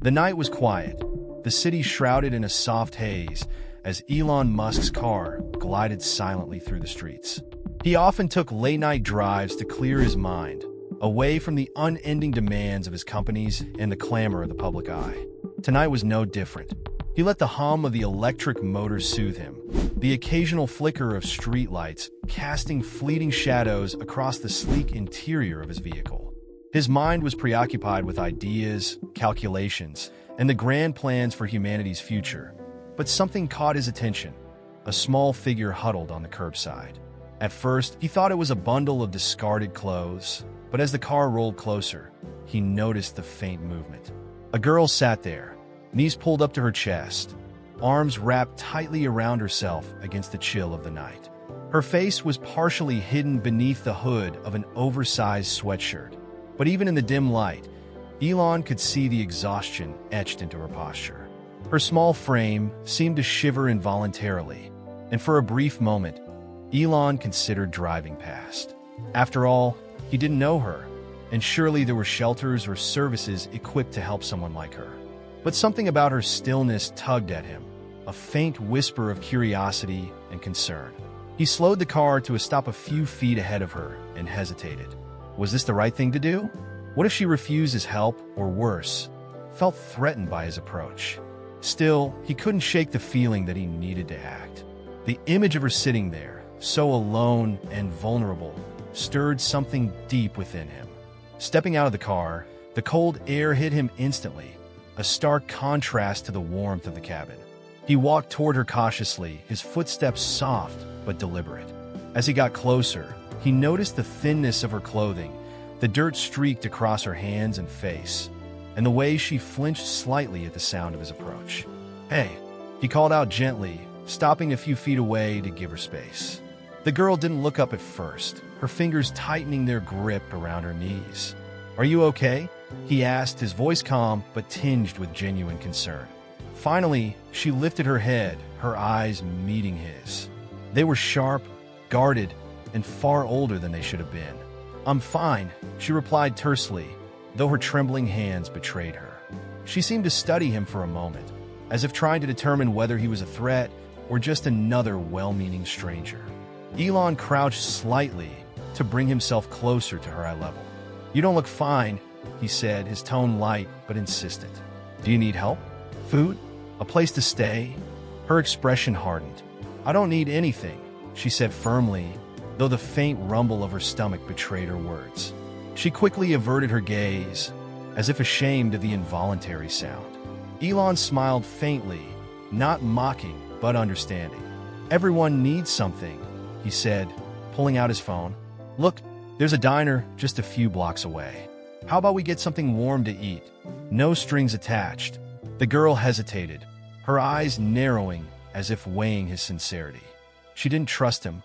The night was quiet, the city shrouded in a soft haze as Elon Musk's car glided silently through the streets. He often took late-night drives to clear his mind, away from the unending demands of his companies and the clamor of the public eye. Tonight was no different. He let the hum of the electric motor soothe him, the occasional flicker of streetlights casting fleeting shadows across the sleek interior of his vehicle. His mind was preoccupied with ideas, calculations, and the grand plans for humanity's future. But something caught his attention, a small figure huddled on the curbside. At first, he thought it was a bundle of discarded clothes, but as the car rolled closer, he noticed the faint movement. A girl sat there, knees pulled up to her chest, arms wrapped tightly around herself against the chill of the night. Her face was partially hidden beneath the hood of an oversized sweatshirt, but even in the dim light, Elon could see the exhaustion etched into her posture. Her small frame seemed to shiver involuntarily, and for a brief moment, Elon considered driving past. After all, he didn't know her, and surely there were shelters or services equipped to help someone like her. But something about her stillness tugged at him, a faint whisper of curiosity and concern. He slowed the car to a stop a few feet ahead of her and hesitated. Was this the right thing to do? What if she refused his help, or worse, felt threatened by his approach? Still, he couldn't shake the feeling that he needed to act. The image of her sitting there, so alone and vulnerable, stirred something deep within him. Stepping out of the car, the cold air hit him instantly, a stark contrast to the warmth of the cabin. He walked toward her cautiously, his footsteps soft but deliberate. As he got closer, he noticed the thinness of her clothing, the dirt streaked across her hands and face, and the way she flinched slightly at the sound of his approach. "Hey," he called out gently, stopping a few feet away to give her space. The girl didn't look up at first, her fingers tightening their grip around her knees. "Are you okay?" he asked, his voice calm but tinged with genuine concern. Finally, she lifted her head, her eyes meeting his. They were sharp, guarded, and far older than they should have been. "I'm fine," she replied tersely, though her trembling hands betrayed her. She seemed to study him for a moment, as if trying to determine whether he was a threat or just another well-meaning stranger. Elon crouched slightly to bring himself closer to her eye level. "You don't look fine," he said, his tone light but insistent. "Do you need help? Food? A place to stay?" Her expression hardened. "I don't need anything," she said firmly, though the faint rumble of her stomach betrayed her words. She quickly averted her gaze, as if ashamed of the involuntary sound. Elon smiled faintly, not mocking, but understanding. "Everyone needs something," he said, pulling out his phone. "Look, there's a diner just a few blocks away. How about we get something warm to eat? No strings attached." The girl hesitated, her eyes narrowing as if weighing his sincerity. She didn't trust him.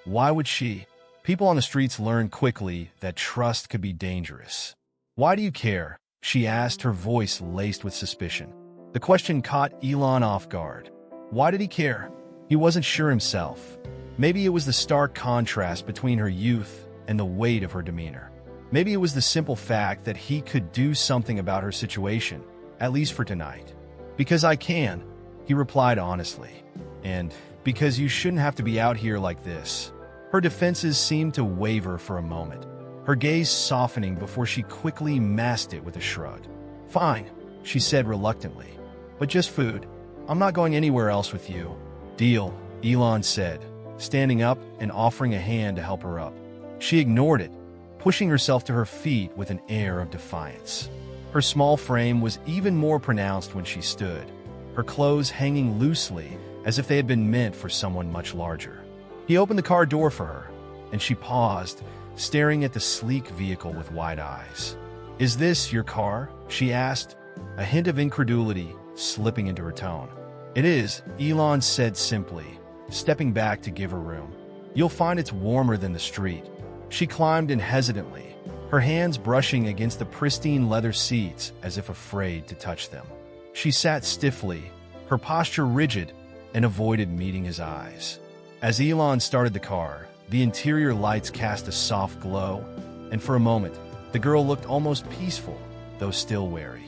Why would she? People on the streets learned quickly that trust could be dangerous. "Why do you care?" she asked, her voice laced with suspicion. The question caught Elon off guard. Why did he care? He wasn't sure himself. Maybe it was the stark contrast between her youth and the weight of her demeanor. Maybe it was the simple fact that he could do something about her situation, at least for tonight. "Because I can," he replied honestly. "And because you shouldn't have to be out here like this." Her defenses seemed to waver for a moment, her gaze softening before she quickly masked it with a shrug. "Fine," she said reluctantly, "but just food. I'm not going anywhere else with you." "Deal," Elon said, standing up and offering a hand to help her up. She ignored it, pushing herself to her feet with an air of defiance. Her small frame was even more pronounced when she stood, her clothes hanging loosely as if they had been meant for someone much larger. He opened the car door for her, and she paused, staring at the sleek vehicle with wide eyes. "Is this your car?" she asked, a hint of incredulity slipping into her tone. "It is," Elon said simply, stepping back to give her room. "You'll find it's warmer than the street." She climbed in hesitantly, her hands brushing against the pristine leather seats as if afraid to touch them. She sat stiffly, her posture rigid, and avoided meeting his eyes. As Elon started the car, the interior lights cast a soft glow, and for a moment, the girl looked almost peaceful, though still wary.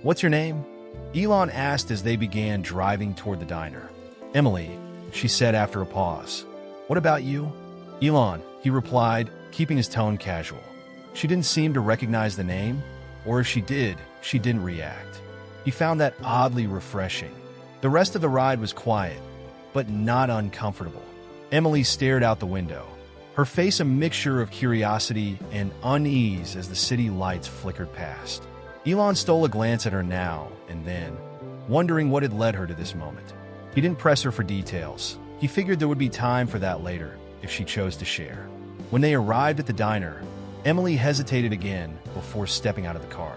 "What's your name?" Elon asked as they began driving toward the diner. "Emily," she said after a pause. "What about you?" "Elon," he replied, keeping his tone casual. She didn't seem to recognize the name, or if she did, she didn't react. He found that oddly refreshing. The rest of the ride was quiet, but not uncomfortable. Emily stared out the window, her face a mixture of curiosity and unease as the city lights flickered past. Elon stole a glance at her now and then, wondering what had led her to this moment. He didn't press her for details. He figured there would be time for that later, if she chose to share. When they arrived at the diner, Emily hesitated again before stepping out of the car.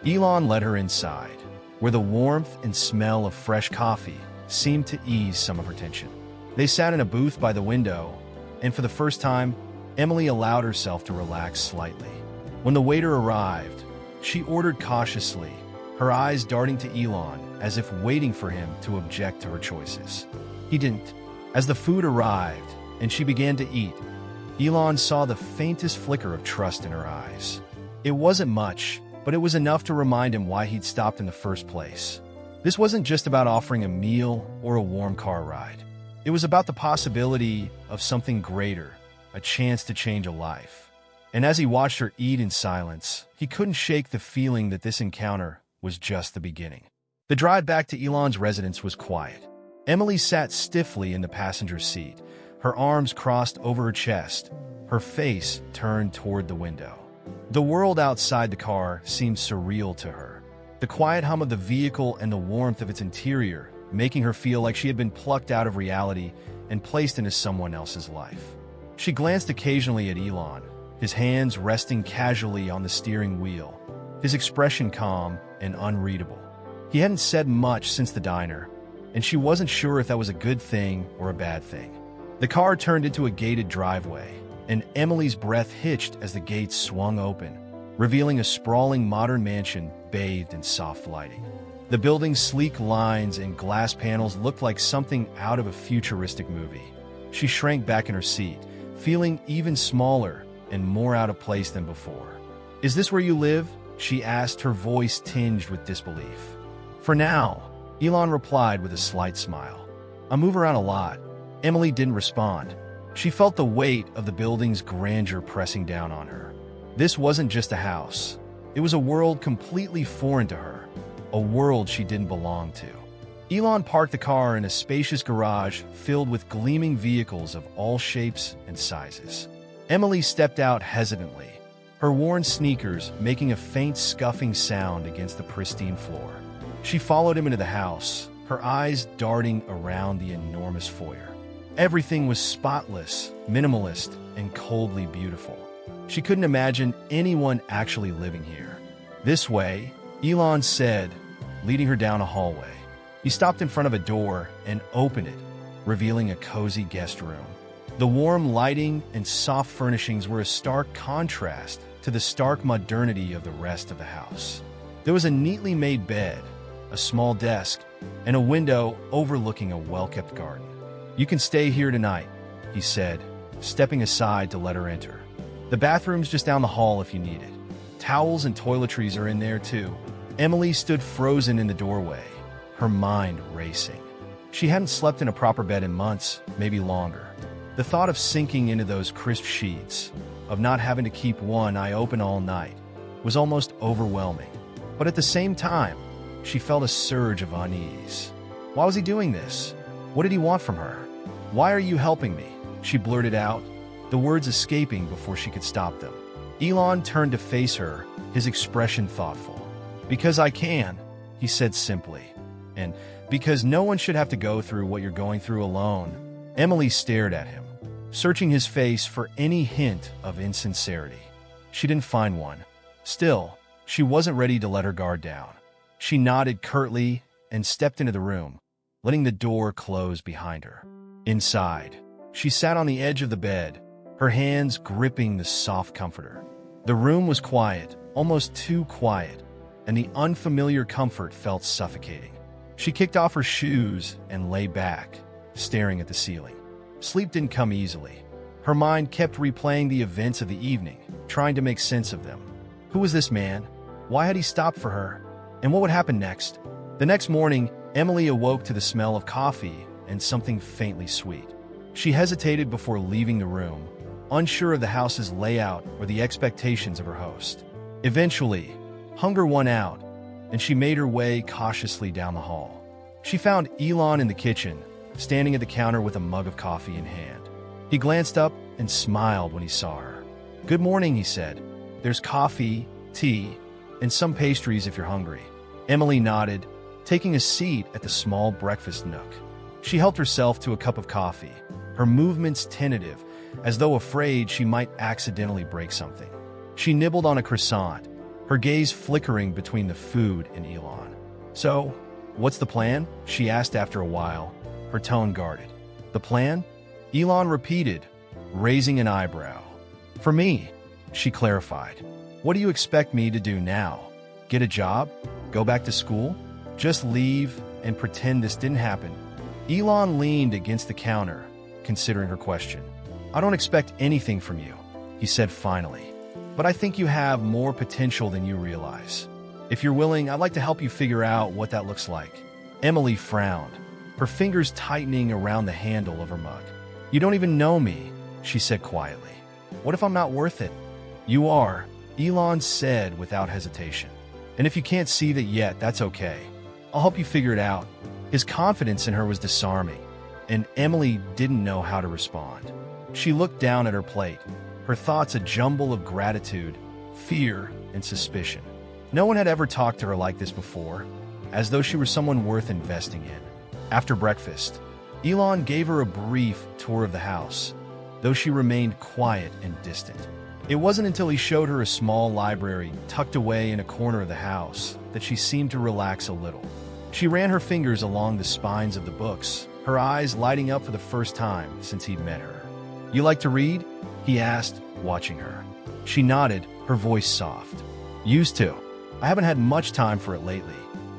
Elon led her inside, where the warmth and smell of fresh coffee seemed to ease some of her tension. They sat in a booth by the window, and for the first time, Emily allowed herself to relax slightly. When the waiter arrived, she ordered cautiously, her eyes darting to Elon as if waiting for him to object to her choices. He didn't. As the food arrived and she began to eat, Elon saw the faintest flicker of trust in her eyes. It wasn't much, but it was enough to remind him why he'd stopped in the first place. This wasn't just about offering a meal or a warm car ride. It was about the possibility of something greater, a chance to change a life. And as he watched her eat in silence, he couldn't shake the feeling that this encounter was just the beginning. The drive back to Elon's residence was quiet. Emily sat stiffly in the passenger seat, her arms crossed over her chest, her face turned toward the window. The world outside the car seemed surreal to her. The quiet hum of the vehicle and the warmth of its interior making her feel like she had been plucked out of reality and placed into someone else's life. She glanced occasionally at Elon, his hands resting casually on the steering wheel, his expression calm and unreadable. He hadn't said much since the diner, and she wasn't sure if that was a good thing or a bad thing. The car turned into a gated driveway, and Emily's breath hitched as the gates swung open, revealing a sprawling modern mansion bathed in soft lighting. The building's sleek lines and glass panels looked like something out of a futuristic movie. She shrank back in her seat, feeling even smaller and more out of place than before. "Is this where you live?" she asked, her voice tinged with disbelief. "For now," Elon replied with a slight smile. "I move around a lot." Emily didn't respond. She felt the weight of the building's grandeur pressing down on her. This wasn't just a house. It was a world completely foreign to her, a world she didn't belong to. Elon parked the car in a spacious garage filled with gleaming vehicles of all shapes and sizes. Emily stepped out hesitantly, her worn sneakers making a faint scuffing sound against the pristine floor. She followed him into the house, her eyes darting around the enormous foyer. Everything was spotless, minimalist, and coldly beautiful. She couldn't imagine anyone actually living here. "This way," Elon said, leading her down a hallway. He stopped in front of a door and opened it, revealing a cozy guest room. The warm lighting and soft furnishings were a stark contrast to the stark modernity of the rest of the house. There was a neatly made bed, a small desk, and a window overlooking a well-kept garden. "You can stay here tonight," he said, stepping aside to let her enter. "The bathroom's just down the hall if you need it. Towels and toiletries are in there too." Emily stood frozen in the doorway, her mind racing. She hadn't slept in a proper bed in months, maybe longer. The thought of sinking into those crisp sheets, of not having to keep one eye open all night, was almost overwhelming. But at the same time, she felt a surge of unease. Why was he doing this? What did he want from her? "Why are you helping me?" she blurted out, the words escaping before she could stop them. Elon turned to face her, his expression thoughtful. "Because I can," he said simply. "And because no one should have to go through what you're going through alone." Emily stared at him, searching his face for any hint of insincerity. She didn't find one. Still, she wasn't ready to let her guard down. She nodded curtly and stepped into the room, letting the door close behind her. Inside, she sat on the edge of the bed, her hands gripping the soft comforter. The room was quiet, almost too quiet, and the unfamiliar comfort felt suffocating. She kicked off her shoes and lay back, staring at the ceiling. Sleep didn't come easily. Her mind kept replaying the events of the evening, trying to make sense of them. Who was this man? Why had he stopped for her? And what would happen next? The next morning, Emily awoke to the smell of coffee and something faintly sweet. She hesitated before leaving the room, unsure of the house's layout or the expectations of her host. Eventually, hunger won out, and she made her way cautiously down the hall. She found Elon in the kitchen, standing at the counter with a mug of coffee in hand. He glanced up and smiled when he saw her. "Good morning," he said. "There's coffee, tea, and some pastries if you're hungry." Emily nodded, taking a seat at the small breakfast nook. She helped herself to a cup of coffee, her movements tentative, as though afraid she might accidentally break something. She nibbled on a croissant, her gaze flickering between the food and Elon. "So, what's the plan?" she asked after a while, her tone guarded. "The plan?" Elon repeated, raising an eyebrow. "For me," she clarified. "What do you expect me to do now? Get a job? Go back to school? Just leave and pretend this didn't happen?" Elon leaned against the counter, considering her question. "I don't expect anything from you," he said finally. "But I think you have more potential than you realize. If you're willing, I'd like to help you figure out what that looks like." Emily frowned, her fingers tightening around the handle of her mug. "You don't even know me," she said quietly. "What if I'm not worth it?" "You are," Elon said without hesitation. "And if you can't see that yet, that's okay. I'll help you figure it out." His confidence in her was disarming, and Emily didn't know how to respond. She looked down at her plate, her thoughts a jumble of gratitude, fear, and suspicion. No one had ever talked to her like this before, as though she were someone worth investing in. After breakfast, Elon gave her a brief tour of the house, though she remained quiet and distant. It wasn't until he showed her a small library tucked away in a corner of the house that she seemed to relax a little. She ran her fingers along the spines of the books, her eyes lighting up for the first time since he'd met her. "You like to read?" he asked, watching her. She nodded, her voice soft. "Used to. I haven't had much time for it lately."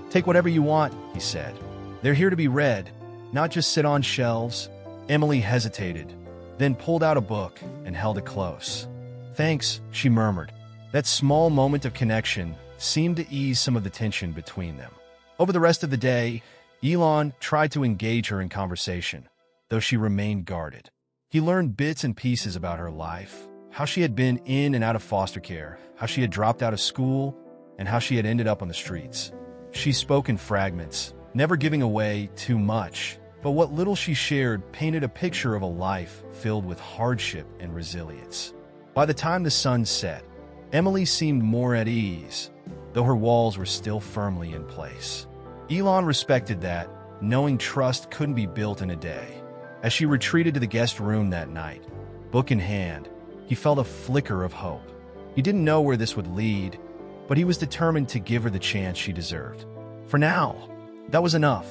"Take whatever you want," he said. "They're here to be read, not just sit on shelves." Emily hesitated, then pulled out a book and held it close. "Thanks," she murmured. That small moment of connection seemed to ease some of the tension between them. Over the rest of the day, Elon tried to engage her in conversation, though she remained guarded. He learned bits and pieces about her life, how she had been in and out of foster care, how she had dropped out of school, and how she had ended up on the streets. She spoke in fragments, never giving away too much, but what little she shared painted a picture of a life filled with hardship and resilience. By the time the sun set, Emily seemed more at ease, though her walls were still firmly in place. Elon respected that, knowing trust couldn't be built in a day. As she retreated to the guest room that night, book in hand, he felt a flicker of hope. He didn't know where this would lead, but he was determined to give her the chance she deserved. For now, that was enough.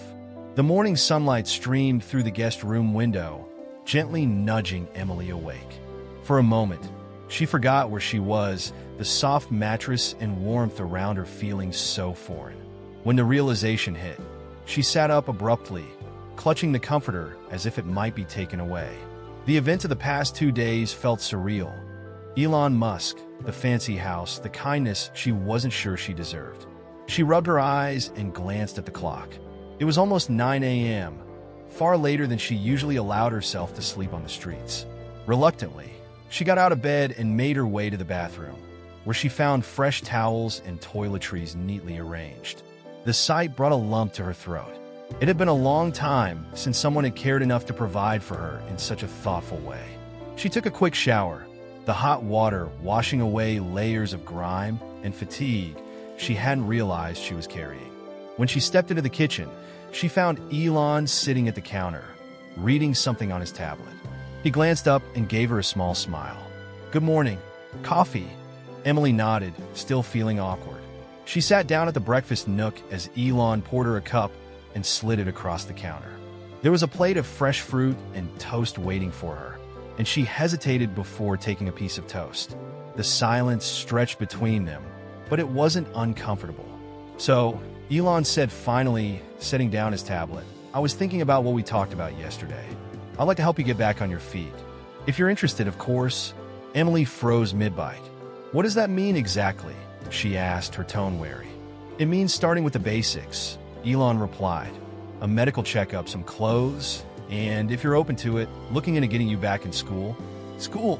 The morning sunlight streamed through the guest room window, gently nudging Emily awake. For a moment, she forgot where she was, the soft mattress and warmth around her feeling so foreign. When the realization hit, she sat up abruptly, clutching the comforter as if it might be taken away. The events of the past 2 days felt surreal. Elon Musk, the fancy house, the kindness she wasn't sure she deserved. She rubbed her eyes and glanced at the clock. It was almost 9 a.m., far later than she usually allowed herself to sleep on the streets. Reluctantly, she got out of bed and made her way to the bathroom, where she found fresh towels and toiletries neatly arranged. The sight brought a lump to her throat. It had been a long time since someone had cared enough to provide for her in such a thoughtful way. She took a quick shower, the hot water washing away layers of grime and fatigue she hadn't realized she was carrying. When she stepped into the kitchen, she found Elon sitting at the counter, reading something on his tablet. He glanced up and gave her a small smile. "Good morning. Coffee?" Emily nodded, still feeling awkward. She sat down at the breakfast nook as Elon poured her a cup and slid it across the counter. There was a plate of fresh fruit and toast waiting for her, and she hesitated before taking a piece of toast. The silence stretched between them, but it wasn't uncomfortable. "So," Elon said finally, setting down his tablet, "I was thinking about what we talked about yesterday. I'd like to help you get back on your feet. If you're interested, of course." Emily froze mid-bite. "What does that mean exactly?" she asked, her tone wary. It means starting with the basics, Elon replied. A medical checkup, some clothes, and if you're open to it, looking into getting you back in school. School?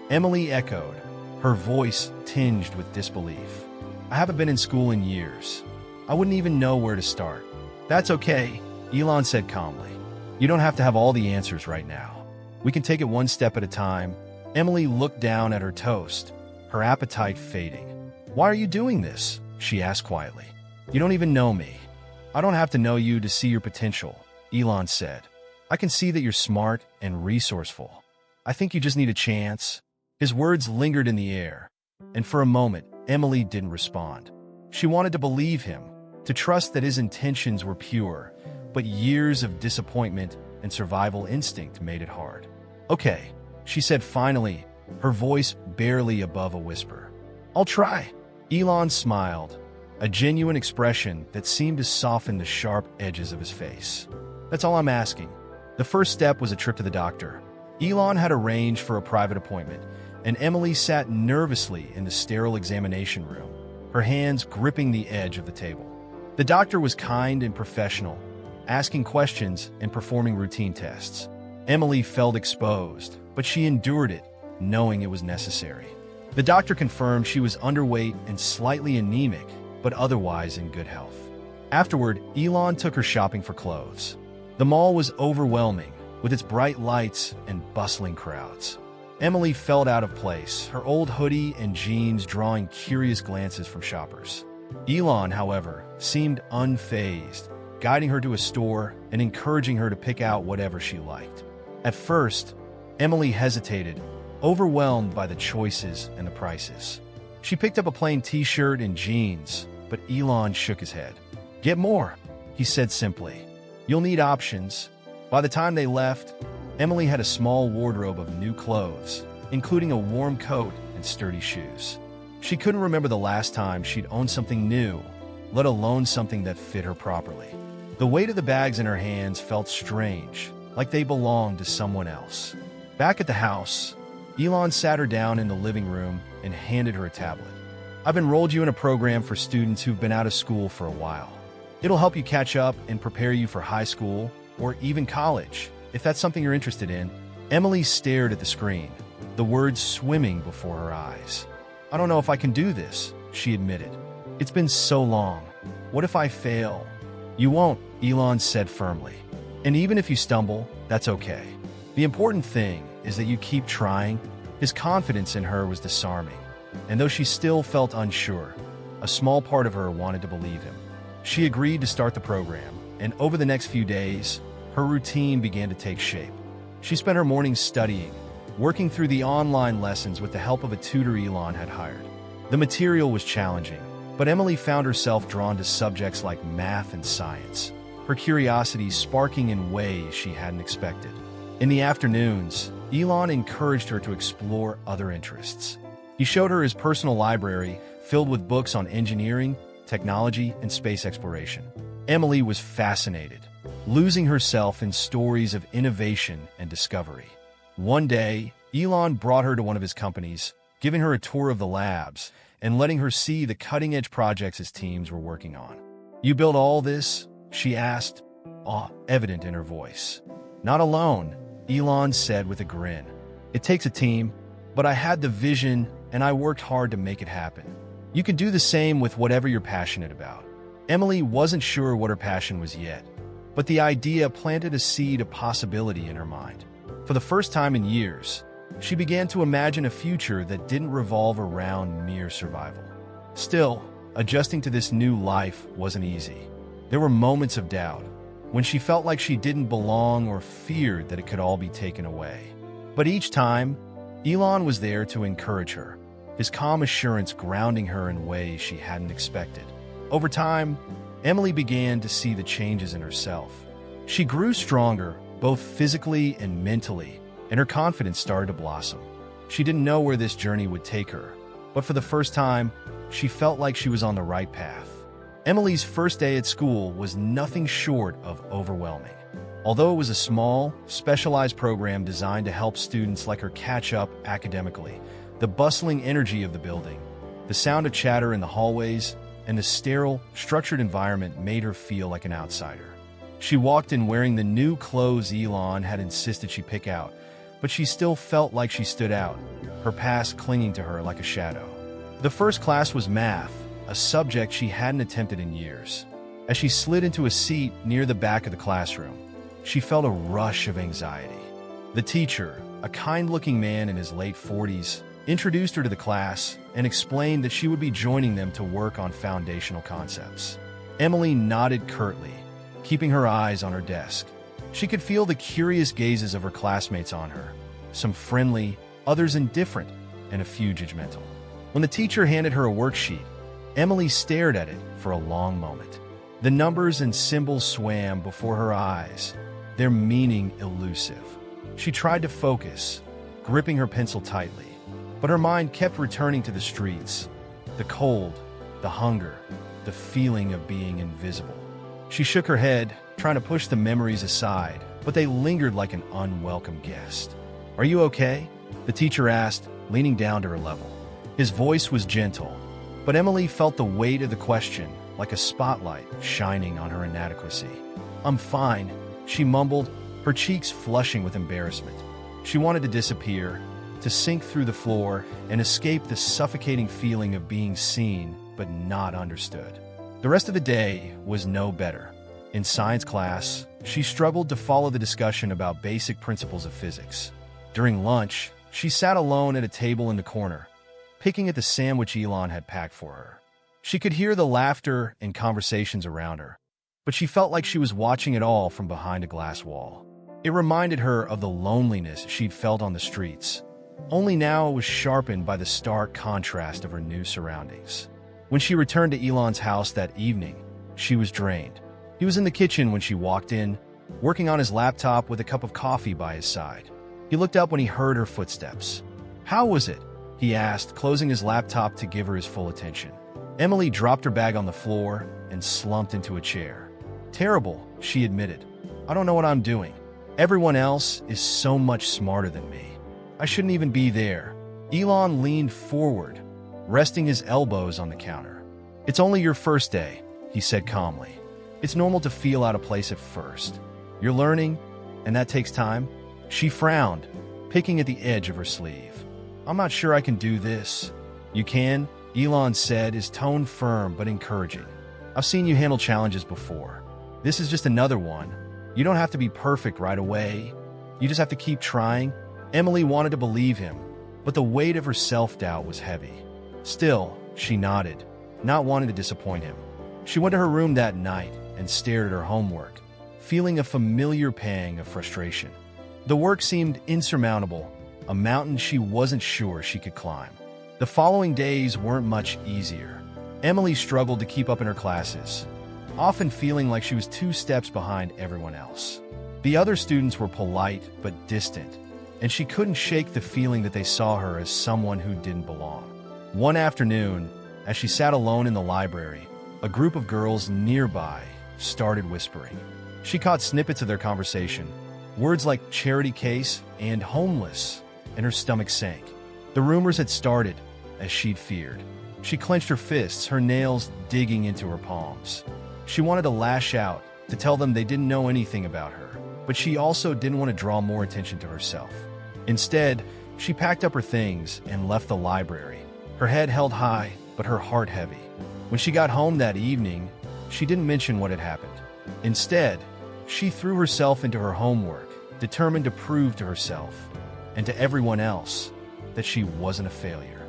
Emily echoed, her voice tinged with disbelief. I haven't been in school in years. I wouldn't even know where to start. That's okay, Elon said calmly. You don't have to have all the answers right now. We can take it one step at a time. Emily looked down at her toast, her appetite fading. Why are you doing this? She asked quietly. You don't even know me. I don't have to know you to see your potential, Elon said. I can see that you're smart and resourceful. I think you just need a chance. His words lingered in the air, and for a moment, Emily didn't respond. She wanted to believe him, to trust that his intentions were pure, but years of disappointment and survival instinct made it hard. Okay, she said finally, her voice barely above a whisper. I'll try. Elon smiled, a genuine expression that seemed to soften the sharp edges of his face. That's all I'm asking. The first step was a trip to the doctor. Elon had arranged for a private appointment, and Emily sat nervously in the sterile examination room, her hands gripping the edge of the table. The doctor was kind and professional, asking questions and performing routine tests. Emily felt exposed, but she endured it, knowing it was necessary. The doctor confirmed she was underweight and slightly anemic, but otherwise in good health. Afterward, Elon took her shopping for clothes. The mall was overwhelming, with its bright lights and bustling crowds. Emily felt out of place, her old hoodie and jeans drawing curious glances from shoppers. Elon, however, seemed unfazed, guiding her to a store and encouraging her to pick out whatever she liked. At first, Emily hesitated, overwhelmed by the choices and the prices. She picked up a plain t-shirt and jeans, but Elon shook his head. Get more, he said simply. You'll need options. By the time they left, Emily had a small wardrobe of new clothes, including a warm coat and sturdy shoes. She couldn't remember the last time she'd owned something new, let alone something that fit her properly. The weight of the bags in her hands felt strange, like they belonged to someone else. Back at the house, Elon sat her down in the living room and handed her a tablet. I've enrolled you in a program for students who've been out of school for a while. It'll help you catch up and prepare you for high school or even college, if that's something you're interested in. Emily stared at the screen, the words swimming before her eyes. I don't know if I can do this, she admitted. It's been so long. What if I fail? You won't, Elon said firmly. And even if you stumble, that's okay. The important thing is that you keep trying. His confidence in her was disarming, and though she still felt unsure, a small part of her wanted to believe him. She agreed to start the program, and over the next few days, her routine began to take shape. She spent her mornings studying, working through the online lessons with the help of a tutor Elon had hired. The material was challenging, but Emily found herself drawn to subjects like math and science, her curiosity sparking in ways she hadn't expected. In the afternoons, Elon encouraged her to explore other interests. He showed her his personal library filled with books on engineering, technology, and space exploration. Emily was fascinated, losing herself in stories of innovation and discovery. One day, Elon brought her to one of his companies, giving her a tour of the labs and letting her see the cutting-edge projects his teams were working on. You built all this? She asked, awe evident in her voice. Not alone, Elon said with a grin. It takes a team, but I had the vision and I worked hard to make it happen. You can do the same with whatever you're passionate about. Emily wasn't sure what her passion was yet, but the idea planted a seed of possibility in her mind. For the first time in years, she began to imagine a future that didn't revolve around mere survival. Still, adjusting to this new life wasn't easy. There were moments of doubt, when she felt like she didn't belong or feared that it could all be taken away. But each time, Elon was there to encourage her, his calm assurance grounding her in ways she hadn't expected. Over time, Emily began to see the changes in herself. She grew stronger, both physically and mentally, and her confidence started to blossom. She didn't know where this journey would take her, but for the first time, she felt like she was on the right path. Emily's first day at school was nothing short of overwhelming. Although it was a small, specialized program designed to help students like her catch up academically, the bustling energy of the building, the sound of chatter in the hallways, and the sterile, structured environment made her feel like an outsider. She walked in wearing the new clothes Elon had insisted she pick out, but she still felt like she stood out, her past clinging to her like a shadow. The first class was math, a subject she hadn't attempted in years. As she slid into a seat near the back of the classroom, she felt a rush of anxiety. The teacher, a kind-looking man in his late 40s, introduced her to the class and explained that she would be joining them to work on foundational concepts. Emily nodded curtly, keeping her eyes on her desk. She could feel the curious gazes of her classmates on her, some friendly, others indifferent, and a few judgmental. When the teacher handed her a worksheet, Emily stared at it for a long moment. The numbers and symbols swam before her eyes, their meaning elusive. She tried to focus, gripping her pencil tightly, but her mind kept returning to the streets, the cold, the hunger, the feeling of being invisible. She shook her head, trying to push the memories aside, but they lingered like an unwelcome guest. "Are you okay?" the teacher asked, leaning down to her level. His voice was gentle, but Emily felt the weight of the question like a spotlight shining on her inadequacy. "I'm fine," she mumbled, her cheeks flushing with embarrassment. She wanted to disappear, to sink through the floor and escape the suffocating feeling of being seen but not understood. The rest of the day was no better. In science class, she struggled to follow the discussion about basic principles of physics. During lunch, she sat alone at a table in the corner, picking at the sandwich Elon had packed for her. She could hear the laughter and conversations around her, but she felt like she was watching it all from behind a glass wall. It reminded her of the loneliness she'd felt on the streets, only now it was sharpened by the stark contrast of her new surroundings. When she returned to Elon's house that evening, she was drained. He was in the kitchen when she walked in, working on his laptop with a cup of coffee by his side. He looked up when he heard her footsteps. "How was it?" he asked, closing his laptop to give her his full attention. Emily dropped her bag on the floor and slumped into a chair. "Terrible," she admitted. "I don't know what I'm doing. Everyone else is so much smarter than me. I shouldn't even be there." Elon leaned forward, resting his elbows on the counter. "It's only your first day," he said calmly. "It's normal to feel out of place at first. You're learning, and that takes time." She frowned, picking at the edge of her sleeve. "I'm not sure I can do this." "You can," Elon said, his tone firm but encouraging. "I've seen you handle challenges before. This is just another one. You don't have to be perfect right away. You just have to keep trying." Emily wanted to believe him, but the weight of her self-doubt was heavy. Still, she nodded, not wanting to disappoint him. She went to her room that night and stared at her homework, feeling a familiar pang of frustration. The work seemed insurmountable, a mountain she wasn't sure she could climb. The following days weren't much easier. Emily struggled to keep up in her classes, often feeling like she was 2 steps behind everyone else. The other students were polite but distant, and she couldn't shake the feeling that they saw her as someone who didn't belong. One afternoon, as she sat alone in the library, a group of girls nearby started whispering. She caught snippets of their conversation, words like charity case and homeless, and her stomach sank. The rumors had started, as she'd feared. She clenched her fists, her nails digging into her palms. She wanted to lash out, to tell them they didn't know anything about her, but she also didn't want to draw more attention to herself. Instead, she packed up her things and left the library, her head held high, but her heart heavy. When she got home that evening, she didn't mention what had happened. Instead, she threw herself into her homework, determined to prove to herself, and to everyone else, that she wasn't a failure.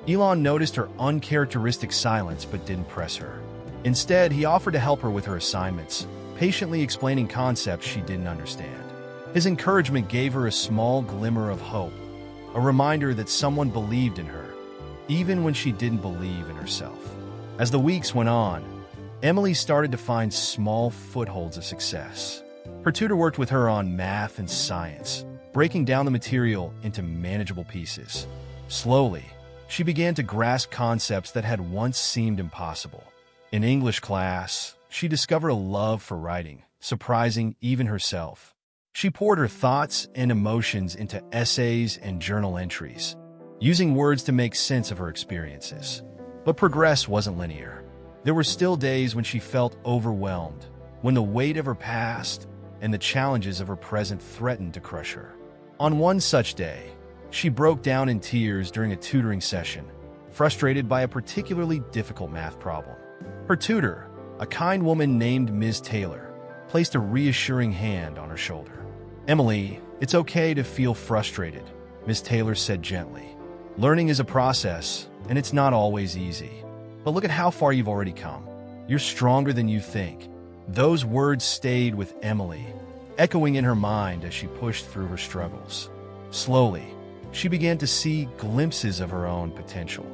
Elon noticed her uncharacteristic silence but didn't press her. Instead, he offered to help her with her assignments, patiently explaining concepts she didn't understand. His encouragement gave her a small glimmer of hope, a reminder that someone believed in her, even when she didn't believe in herself. As the weeks went on, Emily started to find small footholds of success. Her tutor worked with her on math and science, breaking down the material into manageable pieces. Slowly, she began to grasp concepts that had once seemed impossible. In English class, she discovered a love for writing, surprising even herself. She poured her thoughts and emotions into essays and journal entries, using words to make sense of her experiences. But progress wasn't linear. There were still days when she felt overwhelmed, when the weight of her past and the challenges of her present threatened to crush her. On one such day, she broke down in tears during a tutoring session, frustrated by a particularly difficult math problem. Her tutor, a kind woman named Ms. Taylor, placed a reassuring hand on her shoulder. "Emily, it's okay to feel frustrated," Ms. Taylor said gently. "Learning is a process, and it's not always easy. But look at how far you've already come. You're stronger than you think." Those words stayed with Emily, echoing in her mind as she pushed through her struggles. Slowly, she began to see glimpses of her own potential.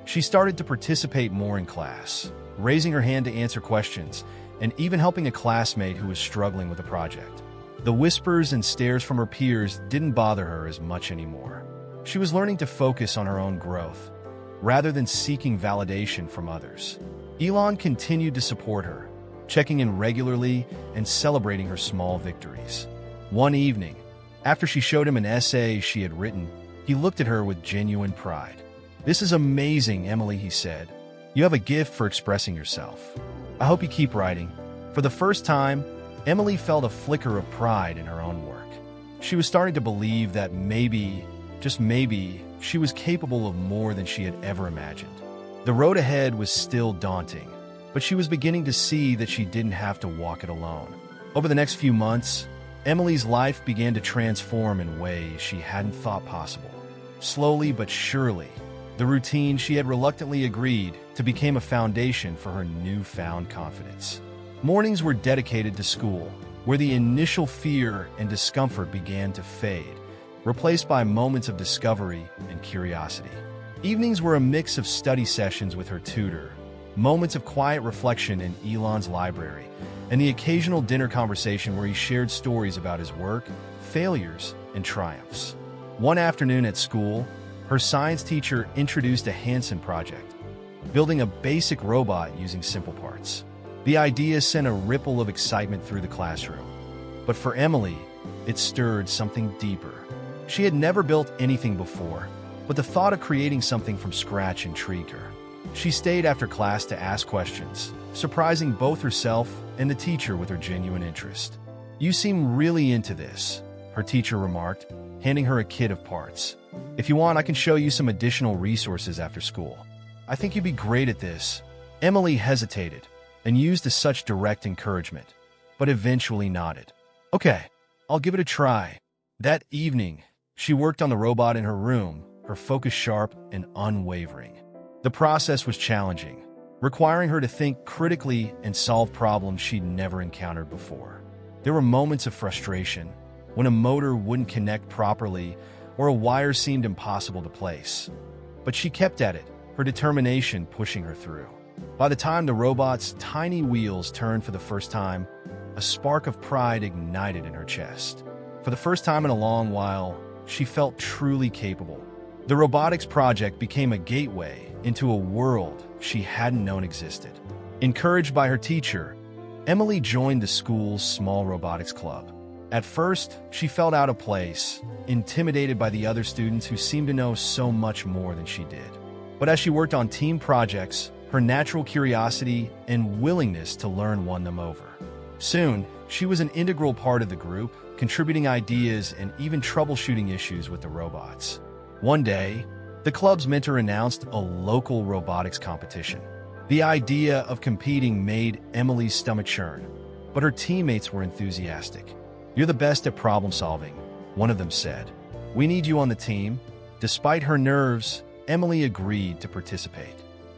She started to participate more in class, raising her hand to answer questions, and even helping a classmate who was struggling with a project. The whispers and stares from her peers didn't bother her as much anymore. She was learning to focus on her own growth, rather than seeking validation from others. Elon continued to support her, checking in regularly and celebrating her small victories. One evening, after she showed him an essay she had written, he looked at her with genuine pride. "This is amazing, Emily," he said. "You have a gift for expressing yourself. I hope you keep writing." For the first time, Emily felt a flicker of pride in her own work. She was starting to believe that maybe, just maybe, she was capable of more than she had ever imagined. The road ahead was still daunting, but she was beginning to see that she didn't have to walk it alone. Over the next few months, Emily's life began to transform in ways she hadn't thought possible. Slowly but surely, the routine she had reluctantly agreed to became a foundation for her newfound confidence. Mornings were dedicated to school, where the initial fear and discomfort began to fade, replaced by moments of discovery and curiosity. Evenings were a mix of study sessions with her tutor, moments of quiet reflection in Elon's library, and the occasional dinner conversation where he shared stories about his work, failures, and triumphs. One afternoon at school, her science teacher introduced a Hansen project, building a basic robot using simple parts. The idea sent a ripple of excitement through the classroom. But for Emily, it stirred something deeper. She had never built anything before, but the thought of creating something from scratch intrigued her. She stayed after class to ask questions, surprising both herself and the teacher with her genuine interest. "You seem really into this," her teacher remarked, handing her a kit of parts. "If you want, I can show you some additional resources after school. I think you'd be great at this." Emily hesitated and used such direct encouragement, but eventually nodded. "Okay, I'll give it a try." That evening, she worked on the robot in her room, her focus sharp and unwavering. The process was challenging, requiring her to think critically and solve problems she'd never encountered before. There were moments of frustration, when a motor wouldn't connect properly or a wire seemed impossible to place. But she kept at it, her determination pushing her through. By the time the robot's tiny wheels turned for the first time, a spark of pride ignited in her chest. For the first time in a long while, she felt truly capable. The robotics project became a gateway into a world she hadn't known existed. Encouraged by her teacher, Emily joined the school's small robotics club. At first, she felt out of place, intimidated by the other students who seemed to know so much more than she did. But as she worked on team projects, her natural curiosity and willingness to learn won them over. Soon, she was an integral part of the group, contributing ideas and even troubleshooting issues with the robots. One day, the club's mentor announced a local robotics competition. The idea of competing made Emily's stomach churn, but her teammates were enthusiastic. "You're the best at problem solving," one of them said. "We need you on the team." Despite her nerves, Emily agreed to participate.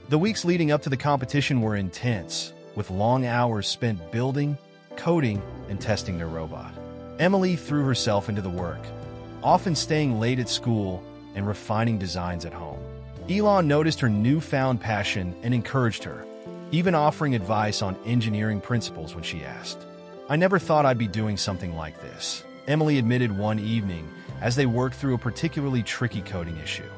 The weeks leading up to the competition were intense, with long hours spent building, coding, and testing their robot. Emily threw herself into the work, often staying late at school and refining designs at home. Elon noticed her newfound passion and encouraged her, even offering advice on engineering principles when she asked. "I never thought I'd be doing something like this," Emily admitted one evening as they worked through a particularly tricky coding issue.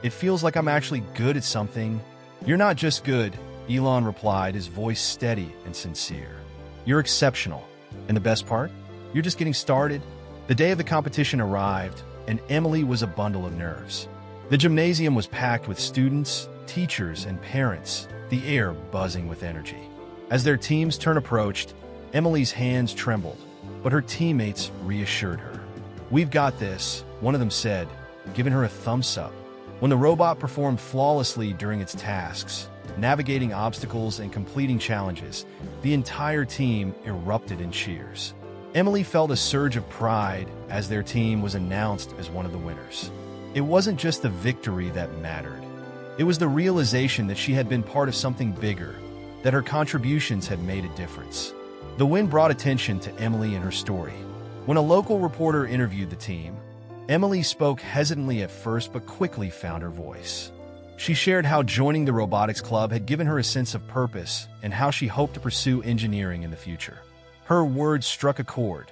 "It feels like I'm actually good at something." "You're not just good," Elon replied, his voice steady and sincere. "You're exceptional. And the best part? You're just getting started." The day of the competition arrived, and Emily was a bundle of nerves. The gymnasium was packed with students, teachers, and parents, the air buzzing with energy. As their team's turn approached, Emily's hands trembled, but her teammates reassured her. "We've got this," one of them said, giving her a thumbs up. When the robot performed flawlessly during its tasks, navigating obstacles and completing challenges, the entire team erupted in cheers. Emily felt a surge of pride as their team was announced as one of the winners. It wasn't just the victory that mattered. It was the realization that she had been part of something bigger, that her contributions had made a difference. The win brought attention to Emily and her story. When a local reporter interviewed the team, Emily spoke hesitantly at first but quickly found her voice. She shared how joining the robotics club had given her a sense of purpose and how she hoped to pursue engineering in the future. Her words struck a chord,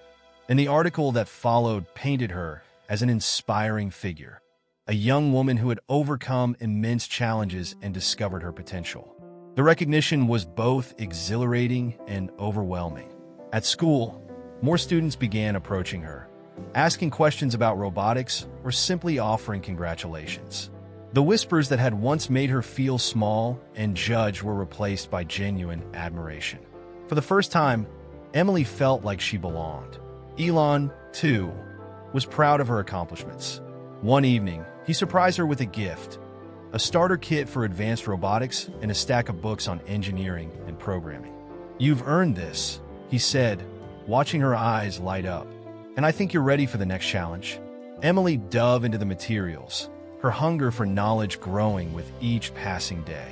and the article that followed painted her as an inspiring figure, a young woman who had overcome immense challenges and discovered her potential. The recognition was both exhilarating and overwhelming. At school, more students began approaching her, asking questions about robotics or simply offering congratulations. The whispers that had once made her feel small and judged were replaced by genuine admiration. For the first time, Emily felt like she belonged. Elon, too, was proud of her accomplishments. One evening, he surprised her with a gift, a starter kit for advanced robotics and a stack of books on engineering and programming. "You've earned this," he said, watching her eyes light up. "And I think you're ready for the next challenge." Emily dove into the materials, her hunger for knowledge growing with each passing day.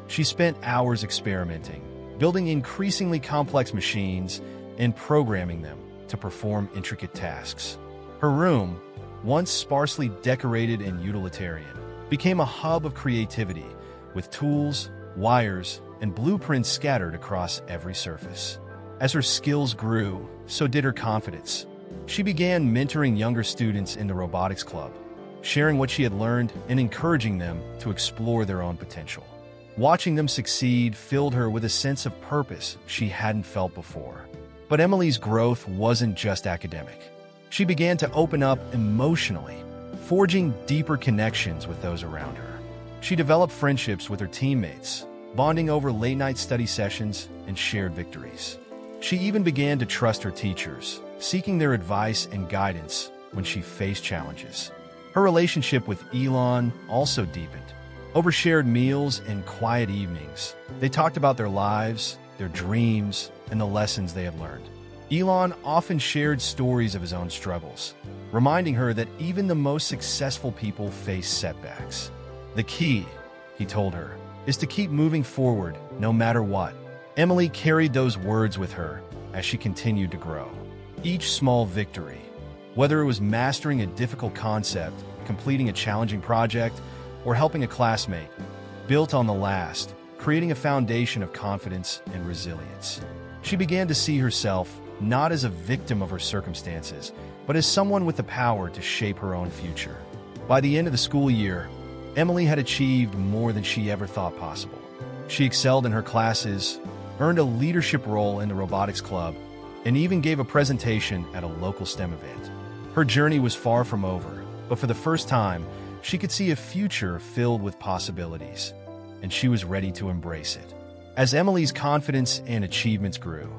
She spent hours experimenting, building increasingly complex machines and programming them to perform intricate tasks. Her room, once sparsely decorated and utilitarian, became a hub of creativity, with tools, wires, and blueprints scattered across every surface. As her skills grew, so did her confidence. She began mentoring younger students in the robotics club, sharing what she had learned and encouraging them to explore their own potential. Watching them succeed filled her with a sense of purpose she hadn't felt before. But Emily's growth wasn't just academic. She began to open up emotionally, forging deeper connections with those around her. She developed friendships with her teammates, bonding over late-night study sessions and shared victories. She even began to trust her teachers, seeking their advice and guidance when she faced challenges. Her relationship with Elon also deepened. Over shared meals and quiet evenings, they talked about their lives, their dreams, and the lessons they had learned. Elon often shared stories of his own struggles, reminding her that even the most successful people face setbacks. "The key," he told her, "is to keep moving forward no matter what." Emily carried those words with her as she continued to grow. Each small victory, whether it was mastering a difficult concept, completing a challenging project, or helping a classmate, built on the last, creating a foundation of confidence and resilience. She began to see herself not as a victim of her circumstances, but as someone with the power to shape her own future. By the end of the school year, Emily had achieved more than she ever thought possible. She excelled in her classes, earned a leadership role in the robotics club, and even gave a presentation at a local STEM event. Her journey was far from over, but for the first time, she could see a future filled with possibilities, and she was ready to embrace it. As Emily's confidence and achievements grew,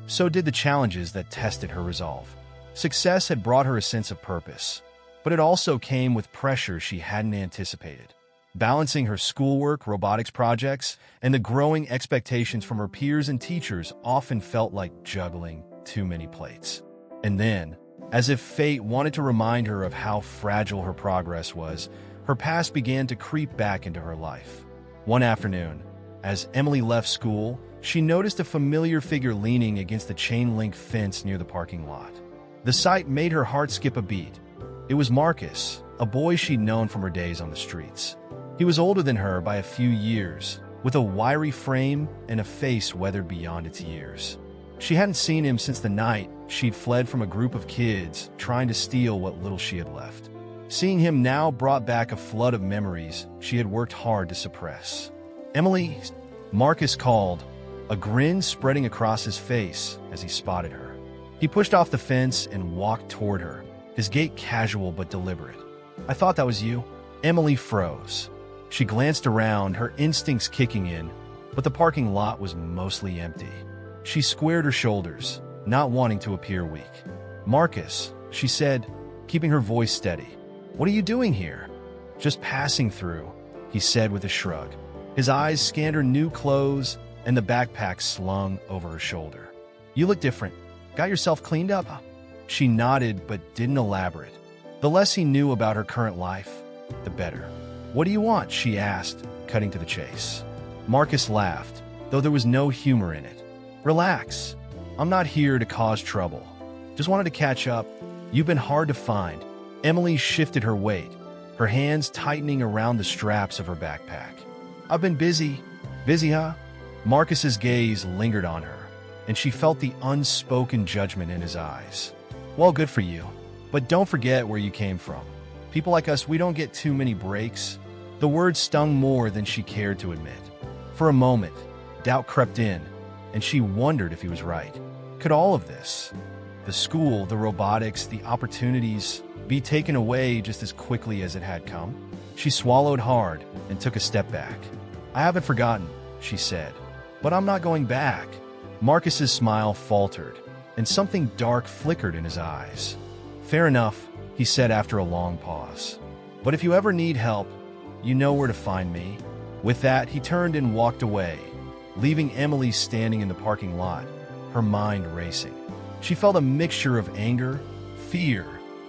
so did the challenges that tested her resolve. Success had brought her a sense of purpose, but it also came with pressure she hadn't anticipated. Balancing her schoolwork, robotics projects, and the growing expectations from her peers and teachers often felt like juggling too many plates. And then, as if fate wanted to remind her of how fragile her progress was, her past began to creep back into her life. One afternoon, as Emily left school, she noticed a familiar figure leaning against the chain-link fence near the parking lot. The sight made her heart skip a beat. It was Marcus, a boy she'd known from her days on the streets. He was older than her by a few years, with a wiry frame and a face weathered beyond its years. She hadn't seen him since the night she'd fled from a group of kids trying to steal what little she had left. Seeing him now brought back a flood of memories she had worked hard to suppress. "Emily," Marcus called, a grin spreading across his face as he spotted her. He pushed off the fence and walked toward her, his gait casual but deliberate. "I thought that was you." Emily froze. She glanced around, her instincts kicking in, but the parking lot was mostly empty. She squared her shoulders, not wanting to appear weak. "Marcus," she said, keeping her voice steady. "What are you doing here?" "Just passing through," he said with a shrug. His eyes scanned her new clothes and the backpack slung over her shoulder. "You look different. Got yourself cleaned up?" She nodded but didn't elaborate. The less he knew about her current life, the better. "What do you want?" she asked, cutting to the chase. Marcus laughed, though there was no humor in it. "Relax. I'm not here to cause trouble. Just wanted to catch up. You've been hard to find." Emily shifted her weight, her hands tightening around the straps of her backpack. "I've been busy." "Busy, huh?" Marcus's gaze lingered on her, and she felt the unspoken judgment in his eyes. "Well, good for you. But don't forget where you came from. People like us, we don't get too many breaks." The words stung more than she cared to admit. For a moment, doubt crept in, and she wondered if he was right. Could all of this, the school, the robotics, the opportunities, be taken away just as quickly as it had come? She swallowed hard and took a step back. "I haven't forgotten," she said, "but I'm not going back." Marcus's smile faltered, and something dark flickered in his eyes. "Fair enough," he said after a long pause. "But if you ever need help, you know where to find me." With that, he turned and walked away, leaving Emily standing in the parking lot, her mind racing. She felt a mixture of anger, fear,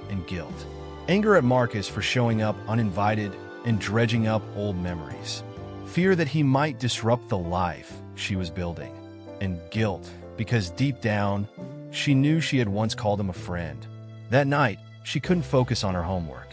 and guilt. Anger at Marcus for showing up uninvited and dredging up old memories. Fear that he might disrupt the life she was building. And guilt because deep down, she knew she had once called him a friend. That night, she couldn't focus on her homework.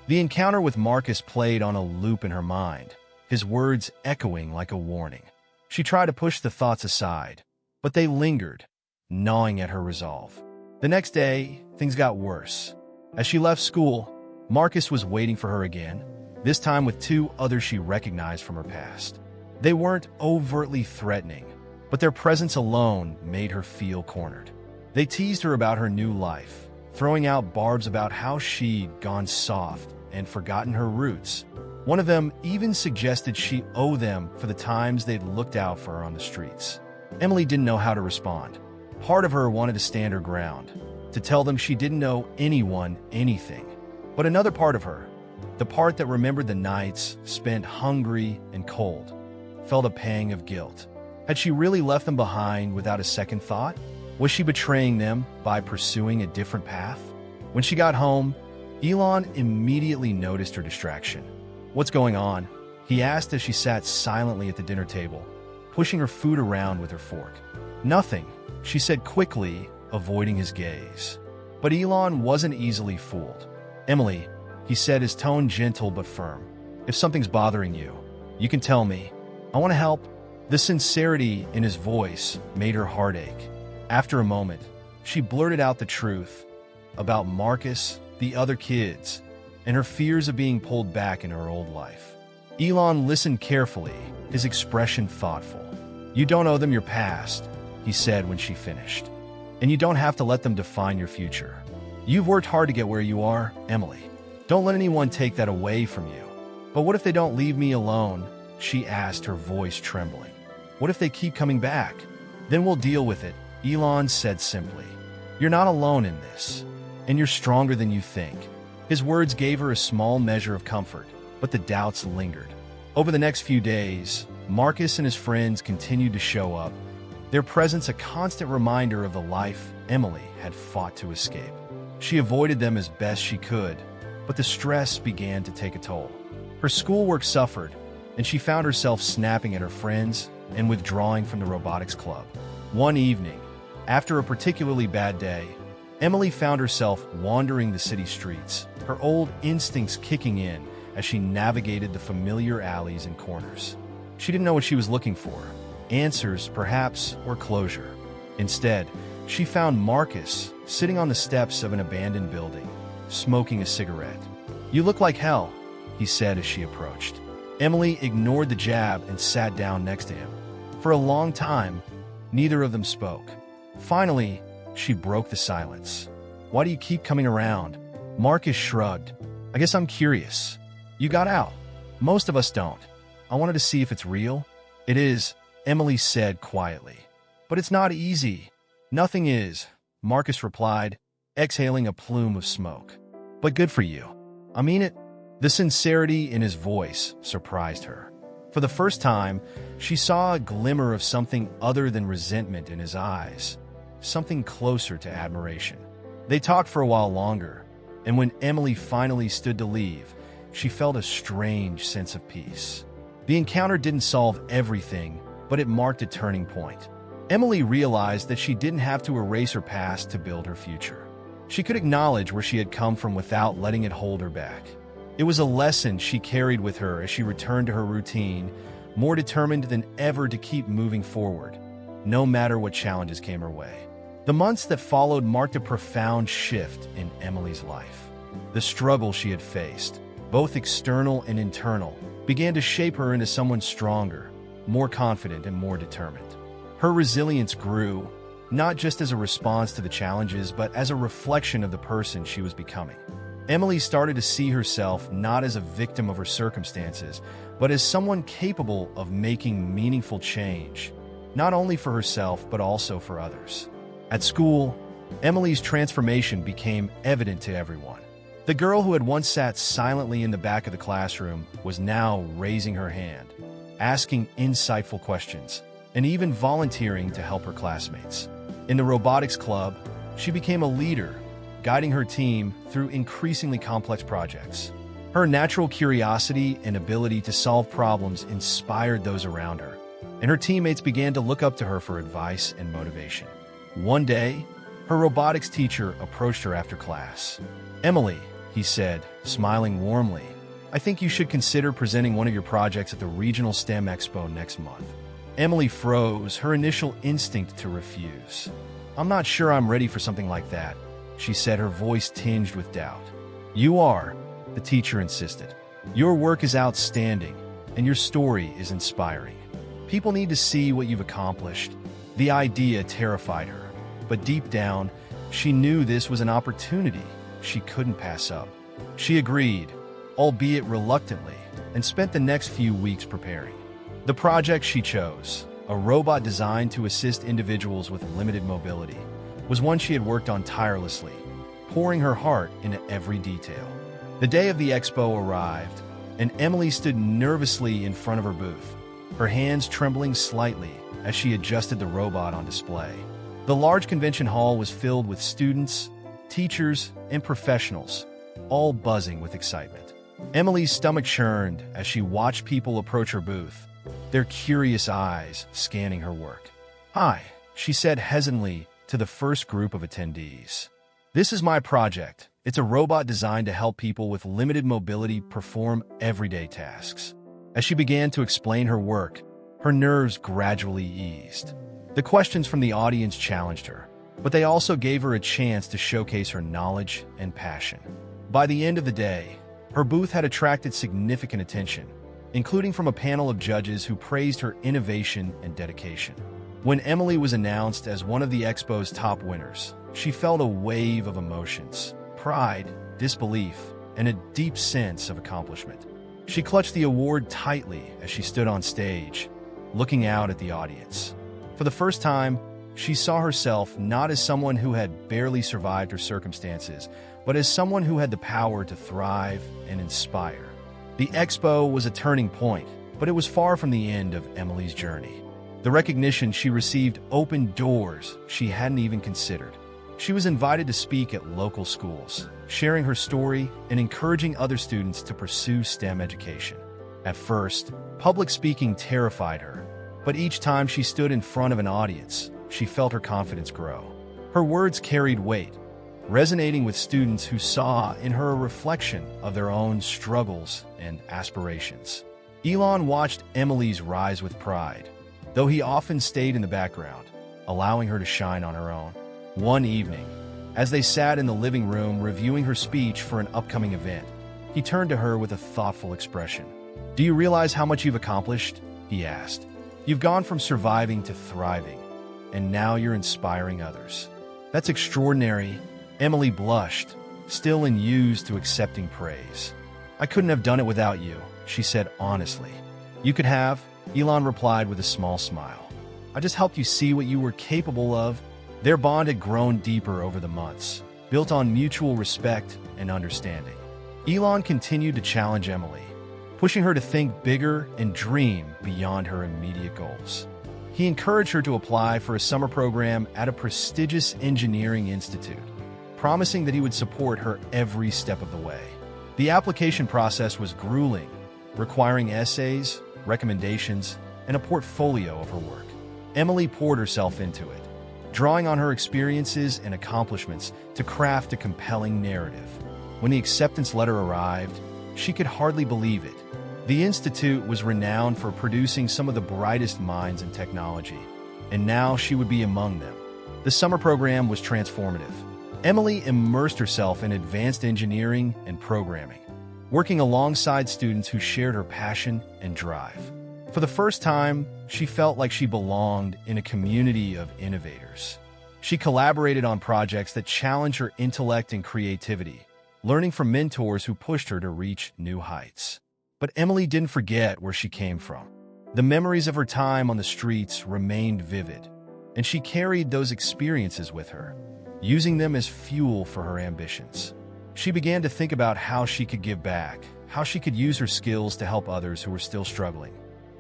The encounter with Marcus played on a loop in her mind, his words echoing like a warning. She tried to push the thoughts aside, but they lingered, gnawing at her resolve. The next day, things got worse. As she left school, Marcus was waiting for her again, this time with two others she recognized from her past. They weren't overtly threatening, but their presence alone made her feel cornered. They teased her about her new life, throwing out barbs about how she'd gone soft and forgotten her roots. One of them even suggested she owe them for the times they'd looked out for her on the streets. Emily didn't know how to respond. Part of her wanted to stand her ground, to tell them she didn't owe anyone anything. But another part of her, the part that remembered the nights spent hungry and cold, felt a pang of guilt. Had she really left them behind without a second thought? Was she betraying them by pursuing a different path? When she got home, Elon immediately noticed her distraction. "What's going on?" he asked as she sat silently at the dinner table, pushing her food around with her fork. "Nothing," she said quickly, avoiding his gaze. But Elon wasn't easily fooled. "Emily," he said, his tone gentle but firm, "if something's bothering you, you can tell me. I want to help." The sincerity in his voice made her heart ache. After a moment, she blurted out the truth about Marcus, the other kids, and her fears of being pulled back in her old life. Elon listened carefully, his expression thoughtful. "You don't owe them your past," he said when she finished. "And you don't have to let them define your future. You've worked hard to get where you are, Emily. Don't let anyone take that away from you." "But what if they don't leave me alone?" she asked, her voice trembling. "What if they keep coming back?" "Then we'll deal with it," Elon said simply. "You're not alone in this, and you're stronger than you think." His words gave her a small measure of comfort, but the doubts lingered. Over the next few days, Marcus and his friends continued to show up, their presence a constant reminder of the life Emily had fought to escape. She avoided them as best she could, but the stress began to take a toll. Her schoolwork suffered, and she found herself snapping at her friends and withdrawing from the robotics club. One evening, after a particularly bad day, Emily found herself wandering the city streets, her old instincts kicking in as she navigated the familiar alleys and corners. She didn't know what she was looking for, answers perhaps, or closure. Instead, she found Marcus sitting on the steps of an abandoned building, smoking a cigarette. "You look like hell," he said as she approached. Emily ignored the jab and sat down next to him. For a long time, neither of them spoke. Finally, she broke the silence. "Why do you keep coming around?" Marcus shrugged. "I guess I'm curious. You got out. Most of us don't. I wanted to see if it's real." "It is," Emily said quietly. But it's not easy. Nothing is, Marcus replied, exhaling a plume of smoke. But good for you. I mean it. The sincerity in his voice surprised her. For the first time, she saw a glimmer of something other than resentment in his eyes, something closer to admiration. They talked for a while longer, and when Emily finally stood to leave, she felt a strange sense of peace. The encounter didn't solve everything, but it marked a turning point. Emily realized that she didn't have to erase her past to build her future. She could acknowledge where she had come from without letting it hold her back. It was a lesson she carried with her as she returned to her routine, more determined than ever to keep moving forward, no matter what challenges came her way. The months that followed marked a profound shift in Emily's life. The struggle she had faced, both external and internal, began to shape her into someone stronger, more confident, and more determined. Her resilience grew, not just as a response to the challenges, but as a reflection of the person she was becoming. Emily started to see herself not as a victim of her circumstances, but as someone capable of making meaningful change, not only for herself, but also for others. At school, Emily's transformation became evident to everyone. The girl who had once sat silently in the back of the classroom was now raising her hand, asking insightful questions, and even volunteering to help her classmates. In the robotics club, she became a leader, guiding her team through increasingly complex projects. Her natural curiosity and ability to solve problems inspired those around her, and her teammates began to look up to her for advice and motivation. One day, her robotics teacher approached her after class. "Emily," he said, smiling warmly, "I think you should consider presenting one of your projects at the Regional STEM Expo next month." Emily froze, her initial instinct to refuse. "I'm not sure I'm ready for something like that," she said, her voice tinged with doubt. "You are," the teacher insisted. "Your work is outstanding, and your story is inspiring. People need to see what you've accomplished." The idea terrified her, but deep down, she knew this was an opportunity she couldn't pass up. She agreed, albeit reluctantly, and spent the next few weeks preparing. The project she chose, a robot designed to assist individuals with limited mobility, was one she had worked on tirelessly, pouring her heart into every detail. The day of the expo arrived, and Emily stood nervously in front of her booth, her hands trembling slightly as she adjusted the robot on display. The large convention hall was filled with students, teachers, and professionals, all buzzing with excitement. Emily's stomach churned as she watched people approach her booth, their curious eyes scanning her work. "Hi," she said hesitantly to the first group of attendees. "This is my project. It's a robot designed to help people with limited mobility perform everyday tasks." As she began to explain her work, her nerves gradually eased. The questions from the audience challenged her, but they also gave her a chance to showcase her knowledge and passion. By the end of the day, her booth had attracted significant attention, including from a panel of judges who praised her innovation and dedication. When Emily was announced as one of the expo's top winners, she felt a wave of emotions: pride, disbelief, and a deep sense of accomplishment. She clutched the award tightly as she stood on stage, looking out at the audience. For the first time, she saw herself not as someone who had barely survived her circumstances, but as someone who had the power to thrive and inspire. The expo was a turning point, but it was far from the end of Emily's journey. The recognition she received opened doors she hadn't even considered. She was invited to speak at local schools, sharing her story and encouraging other students to pursue STEM education. At first, public speaking terrified her, but each time she stood in front of an audience, she felt her confidence grow. Her words carried weight, resonating with students who saw in her a reflection of their own struggles and aspirations. Elon watched Emily's rise with pride, though he often stayed in the background, allowing her to shine on her own. One evening, as they sat in the living room reviewing her speech for an upcoming event, he turned to her with a thoughtful expression. "Do you realize how much you've accomplished?" he asked. "You've gone from surviving to thriving, and now you're inspiring others." "That's extraordinary." Emily blushed, still unused to accepting praise. "I couldn't have done it without you," she said honestly. "You could have," Elon replied with a small smile. "I just helped you see what you were capable of." Their bond had grown deeper over the months, built on mutual respect and understanding. Elon continued to challenge Emily, pushing her to think bigger and dream beyond her immediate goals. He encouraged her to apply for a summer program at a prestigious engineering institute, promising that he would support her every step of the way. The application process was grueling, requiring essays, recommendations, and a portfolio of her work. Emily poured herself into it, drawing on her experiences and accomplishments to craft a compelling narrative. When the acceptance letter arrived, she could hardly believe it. The institute was renowned for producing some of the brightest minds in technology, and now she would be among them. The summer program was transformative. Emily immersed herself in advanced engineering and programming, working alongside students who shared her passion and drive. For the first time, she felt like she belonged in a community of innovators. She collaborated on projects that challenged her intellect and creativity, learning from mentors who pushed her to reach new heights. But Emily didn't forget where she came from. The memories of her time on the streets remained vivid, and she carried those experiences with her, using them as fuel for her ambitions. She began to think about how she could give back, how she could use her skills to help others who were still struggling.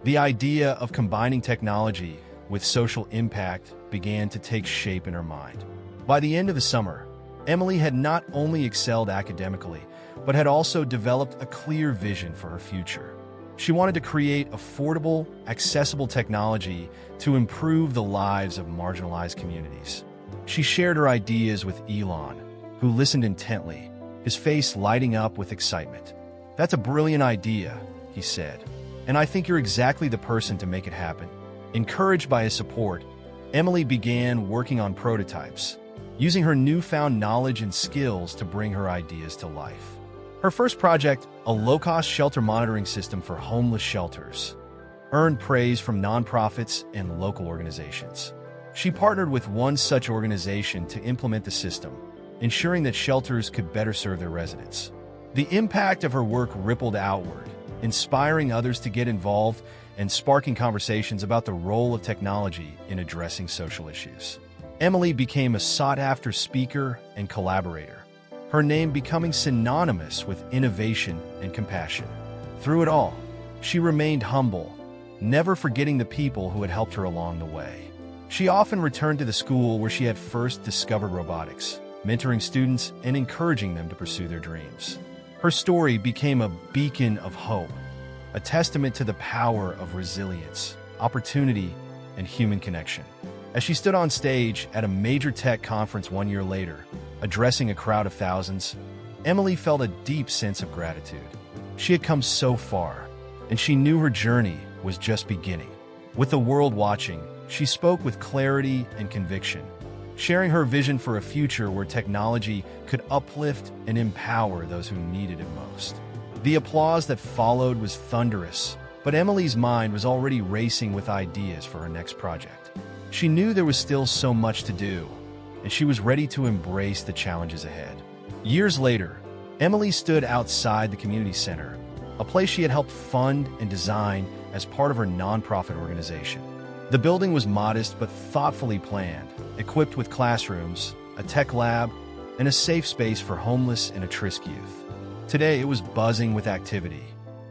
The idea of combining technology with social impact began to take shape in her mind. By the end of the summer, Emily had not only excelled academically, but had also developed a clear vision for her future. She wanted to create affordable, accessible technology to improve the lives of marginalized communities. She shared her ideas with Elon, who listened intently, his face lighting up with excitement. "That's a brilliant idea," he said, "and I think you're exactly the person to make it happen." Encouraged by his support, Emily began working on prototypes, using her newfound knowledge and skills to bring her ideas to life. Her first project, a low-cost shelter monitoring system for homeless shelters, earned praise from nonprofits and local organizations. She partnered with one such organization to implement the system, ensuring that shelters could better serve their residents. The impact of her work rippled outward, inspiring others to get involved and sparking conversations about the role of technology in addressing social issues. Emily became a sought-after speaker and collaborator, her name becoming synonymous with innovation and compassion. Through it all, she remained humble, never forgetting the people who had helped her along the way. She often returned to the school where she had first discovered robotics, mentoring students and encouraging them to pursue their dreams. Her story became a beacon of hope, a testament to the power of resilience, opportunity, and human connection. As she stood on stage at a major tech conference 1 year later, addressing a crowd of thousands, Emily felt a deep sense of gratitude. She had come so far, and she knew her journey was just beginning. With the world watching, she spoke with clarity and conviction, sharing her vision for a future where technology could uplift and empower those who needed it most. The applause that followed was thunderous, but Emily's mind was already racing with ideas for her next project. She knew there was still so much to do, and she was ready to embrace the challenges ahead. Years later, Emily stood outside the community center, a place she had helped fund and design as part of her nonprofit organization. The building was modest but thoughtfully planned, equipped with classrooms, a tech lab, and a safe space for homeless and at-risk youth. Today, it was buzzing with activity.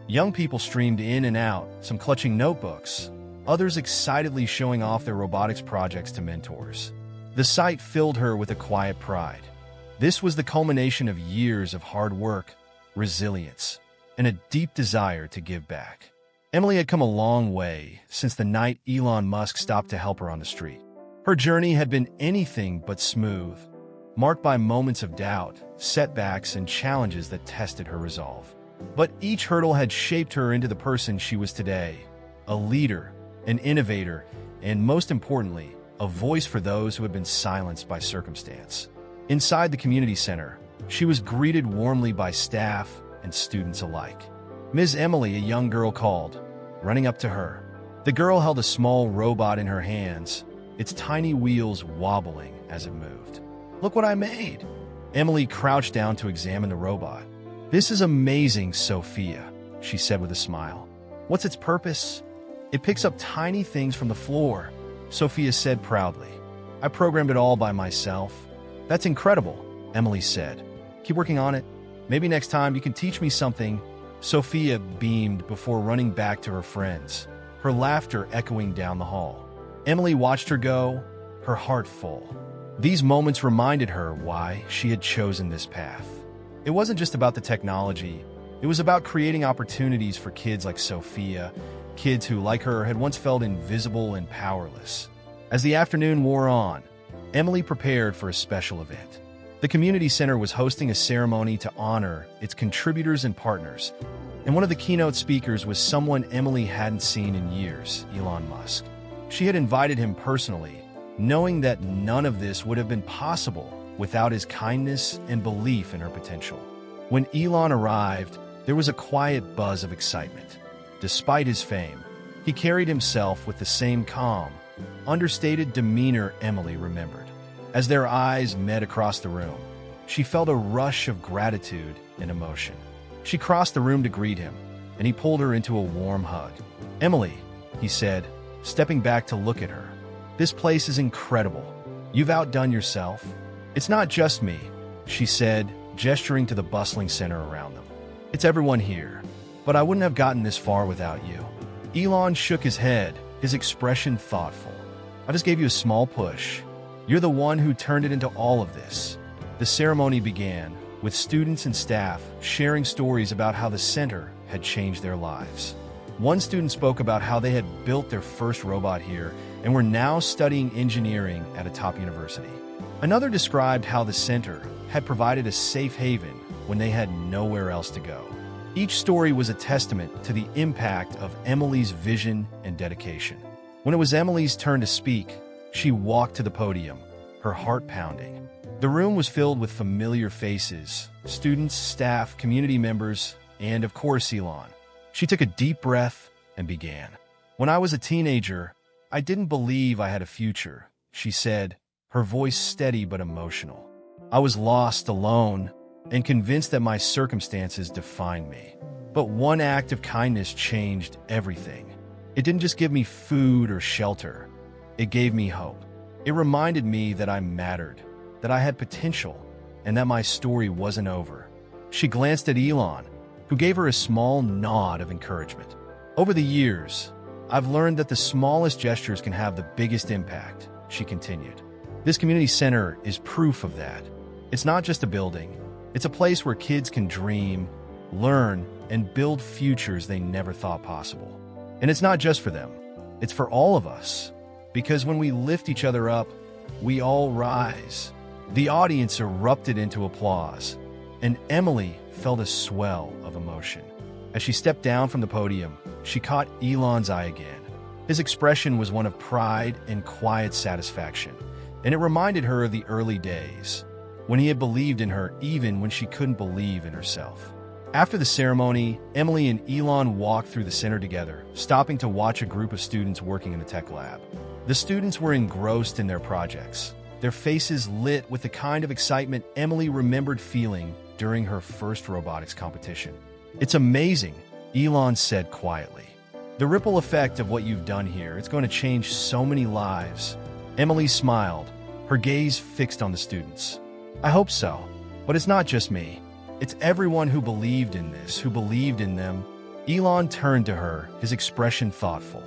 Young people streamed in and out, some clutching notebooks, others excitedly showing off their robotics projects to mentors. The site filled her with a quiet pride. This was the culmination of years of hard work, resilience, and a deep desire to give back. Emily had come a long way since the night Elon Musk stopped to help her on the street. Her journey had been anything but smooth, marked by moments of doubt, setbacks, and challenges that tested her resolve. But each hurdle had shaped her into the person she was today, a leader, an innovator, and most importantly, a voice for those who had been silenced by circumstance. Inside the community center, she was greeted warmly by staff and students alike. Ms. Emily, a young girl, called, running up to her. The girl held a small robot in her hands, its tiny wheels wobbling as it moved. "Look what I made!" Emily crouched down to examine the robot. "This is amazing, Sophia," she said with a smile. "What's its purpose?" It picks up tiny things from the floor, Sophia said proudly. I programmed it all by myself. That's incredible, Emily said. Keep working on it. Maybe next time you can teach me something. Sophia beamed before running back to her friends, her laughter echoing down the hall. Emily watched her go, her heart full. These moments reminded her why she had chosen this path. It wasn't just about the technology. It was about creating opportunities for kids like Sophia, kids who, like her, had once felt invisible and powerless. As the afternoon wore on, Emily prepared for a special event. The community center was hosting a ceremony to honor its contributors and partners, and one of the keynote speakers was someone Emily hadn't seen in years, Elon Musk. She had invited him personally, knowing that none of this would have been possible without his kindness and belief in her potential. When Elon arrived, there was a quiet buzz of excitement. Despite his fame, he carried himself with the same calm, understated demeanor Emily remembered. As their eyes met across the room, she felt a rush of gratitude and emotion. She crossed the room to greet him, and he pulled her into a warm hug. Emily, he said, stepping back to look at her. This place is incredible. You've outdone yourself. It's not just me, she said, gesturing to the bustling center around them. It's everyone here, but I wouldn't have gotten this far without you. Elon shook his head, his expression thoughtful. I just gave you a small push. You're the one who turned it into all of this. The ceremony began, with students and staff sharing stories about how the center had changed their lives. One student spoke about how they had built their first robot here and were now studying engineering at a top university. Another described how the center had provided a safe haven when they had nowhere else to go. Each story was a testament to the impact of Emily's vision and dedication. When it was Emily's turn to speak, she walked to the podium, her heart pounding. The room was filled with familiar faces, students, staff, community members, and of course Elon. She took a deep breath and began. When I was a teenager, I didn't believe I had a future, she said, her voice steady but emotional. I was lost, alone, and convinced that my circumstances defined me. But one act of kindness changed everything. It didn't just give me food or shelter. It gave me hope. It reminded me that I mattered, that I had potential, and that my story wasn't over. She glanced at Elon, who gave her a small nod of encouragement. Over the years, I've learned that the smallest gestures can have the biggest impact, she continued. This community center is proof of that. It's not just a building. It's a place where kids can dream, learn, and build futures they never thought possible. And it's not just for them. It's for all of us. Because when we lift each other up, we all rise. The audience erupted into applause, and Emily felt a swell of emotion. As she stepped down from the podium, she caught Elon's eye again. His expression was one of pride and quiet satisfaction, and it reminded her of the early days, when he had believed in her even when she couldn't believe in herself. After the ceremony, Emily and Elon walked through the center together, stopping to watch a group of students working in the tech lab. The students were engrossed in their projects, their faces lit with the kind of excitement Emily remembered feeling during her first robotics competition. It's amazing, Elon said quietly. The ripple effect of what you've done here, it's going to change so many lives. Emily smiled, her gaze fixed on the students. I hope so, but it's not just me. It's everyone who believed in this, who believed in them. Elon turned to her, his expression thoughtful.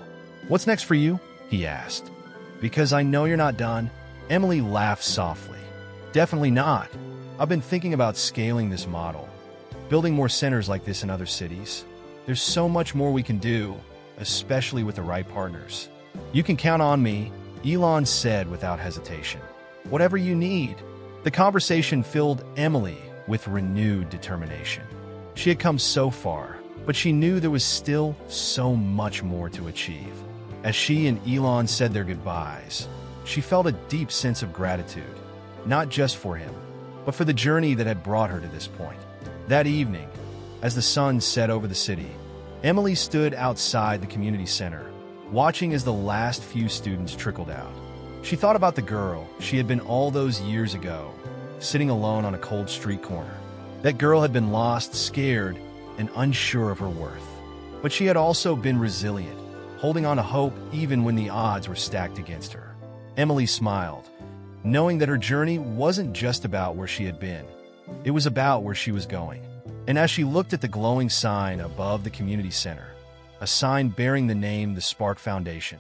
What's next for you? He asked. Because I know you're not done. Emily laughed softly. Definitely not. I've been thinking about scaling this model, building more centers like this in other cities. There's so much more we can do, especially with the right partners. You can count on me, Elon said without hesitation. Whatever you need. The conversation filled Emily with renewed determination. She had come so far, but she knew there was still so much more to achieve. As she and Elon said their goodbyes, she felt a deep sense of gratitude, not just for him, but for the journey that had brought her to this point. That evening, as the sun set over the city, Emily stood outside the community center, watching as the last few students trickled out. She thought about the girl she had been all those years ago, sitting alone on a cold street corner. That girl had been lost, scared, and unsure of her worth. But she had also been resilient, holding on to hope even when the odds were stacked against her. Emily smiled, knowing that her journey wasn't just about where she had been. It was about where she was going. And as she looked at the glowing sign above the community center, a sign bearing the name the Spark Foundation,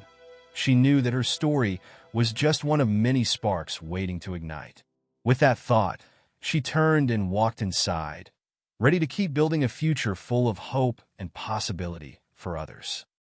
she knew that her story was just one of many sparks waiting to ignite. With that thought, she turned and walked inside, ready to keep building a future full of hope and possibility for others.